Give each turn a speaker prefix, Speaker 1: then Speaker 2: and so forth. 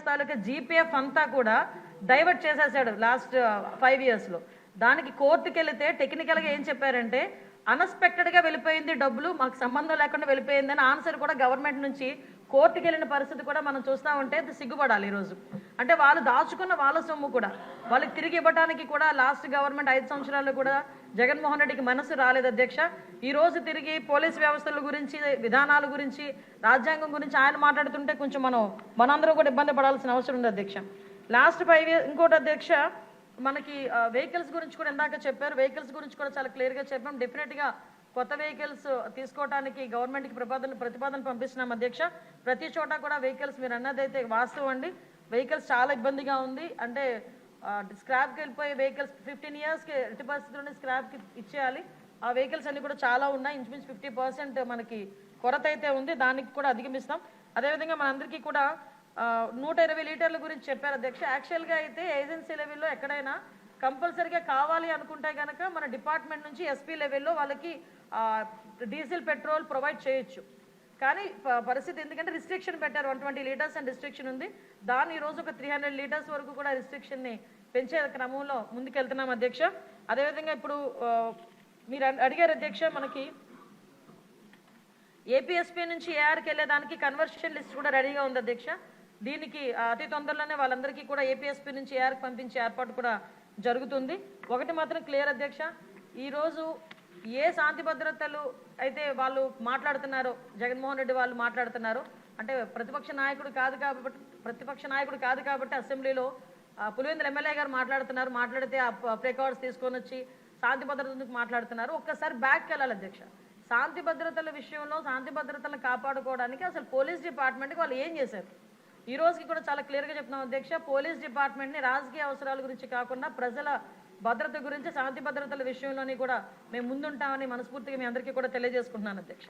Speaker 1: తాలూకా GPF అంతా కూడా divert చేసేసాడు లాస్ట్ 5 ఇయర్స్లో. దానికి కోర్టుకి వెళితే టెక్నికల్గా ఏం చెప్పారంటే అన్ఎక్స్పెక్టెడ్గా వెళ్ళిపోయింది, డబ్బులు మాకు సంబంధం లేకుండా వెళ్ళిపోయిందని ఆన్సర్ కూడా గవర్నమెంట్ నుంచి కోర్టుకి వెళ్ళిన పరిస్థితి కూడా మనం చూస్తూ ఉంటే సిగ్గుపడాలి ఈరోజు. అంటే వాళ్ళు దాచుకున్న వాళ్ళ సొమ్ము కూడా వాళ్ళకి తిరిగి ఇవ్వడానికి కూడా లాస్ట్ గవర్నమెంట్ 5 సంవత్సరాల్లో కూడా జగన్మోహన్ రెడ్డికి మనసు రాలేదు అధ్యక్ష. ఈ రోజు తిరిగి పోలీస్ వ్యవస్థల గురించి, విధానాల గురించి, రాజ్యాంగం గురించి ఆయన మాట్లాడుతుంటే కొంచెం మనందరూ కూడా ఇబ్బంది పడాల్సిన అవసరం ఉంది అధ్యక్ష. లాస్ట్ 5 ఇయర్స్ ఇంకోటి అధ్యక్ష, మనకి వెహికల్స్ గురించి కూడా ఇందాక చెప్పారు. వెహికల్స్ గురించి కూడా చాలా క్లియర్గా చెప్పాం. డెఫినెట్గా కొత్త వెహికల్స్ తీసుకోవడానికి గవర్నమెంట్కి ప్రతిపాదన పంపిస్తున్నాం అధ్యక్ష. ప్రతి చోట కూడా వెహికల్స్ మీరు అన్నదైతే వాస్తవం అండి. వెహికల్స్ చాలా ఇబ్బందిగా ఉంది. అంటే స్క్రాప్కి వెళ్ళిపోయే వెహికల్స్ 15 ఇయర్స్కి ఎట్టి పరిస్థితుల్లోనే స్క్రాప్కి ఇచ్చేయాలి. ఆ వెహికల్స్ అన్ని కూడా చాలా ఉన్నాయి. ఇంచుమించు 50% మనకి కొరత అయితే ఉంది. దానికి కూడా అధిగమిస్తాం. అదేవిధంగా మనందరికీ కూడా 120 లీటర్ల గురించి చెప్పారు అధ్యక్ష. యాక్చువల్గా అయితే ఏజెన్సీ లెవెల్లో ఎక్కడైనా కంపల్సరీగా కావాలి అనుకుంటే కనుక మన డిపార్ట్మెంట్ నుంచి ఎస్పీ లెవెల్లో వాళ్ళకి డీజిల్ పెట్రోల్ ప్రొవైడ్ చేయొచ్చు. కానీ పరిస్థితి ఎందుకంటే రిస్ట్రిక్షన్ పెట్టారు, 120 లీటర్స్ అని రిస్ట్రిక్షన్ ఉంది. దాన్ని ఈరోజు ఒక 300 లీటర్స్ వరకు కూడా రిస్ట్రిక్షన్ని పెంచే క్రమంలో ముందుకెళ్తున్నాం అధ్యక్ష. అదేవిధంగా ఇప్పుడు మీరు అడిగారు అధ్యక్ష, మనకి ఏపీఎస్పీ నుంచి ఏఆర్కి వెళ్ళేదానికి కన్వర్షన్ లిస్ట్ కూడా రెడీగా ఉంది అధ్యక్ష. దీనికి అతి తొందరలోనే వాళ్ళందరికీ కూడా ఏపీఎస్పీ నుంచి ఏఆర్కి పంపించే ఏర్పాటు కూడా జరుగుతుంది. ఒకటి మాత్రం క్లియర్ అధ్యక్ష, ఈరోజు ఏ శాంతి భద్రతలు అయితే వాళ్ళు మాట్లాడుతున్నారో, జగన్మోహన్ రెడ్డి వాళ్ళు మాట్లాడుతున్నారో, అంటే ప్రతిపక్ష నాయకుడు కాదు కాబట్టి అసెంబ్లీలో పులివెందుల ఎమ్మెల్యే గారు మాట్లాడితే ఆ ప్రికార్డ్స్ తీసుకొని వచ్చి శాంతి భద్రతలకు మాట్లాడుతున్నారు. ఒక్కసారి బ్యాక్కి వెళ్ళాలి అధ్యక్ష. శాంతి భద్రతల విషయంలో శాంతి భద్రతలను కాపాడుకోవడానికి అసలు పోలీస్ డిపార్ట్మెంట్కి వాళ్ళు ఏం చేశారు? ఈ రోజుకి కూడా చాలా క్లియర్గా చెప్తున్నాం అధ్యక్ష. పోలీస్ డిపార్ట్మెంట్ని రాజకీయ అవసరాల గురించి కాకుండా ప్రజల భద్రత గురించి, శాంతి భద్రతల విషయంలోని కూడా మేము ముందుంటామని మనస్ఫూర్తిగా మీ అందరికీ కూడా తెలియజేసుకుంటున్నాను అధ్యక్ష.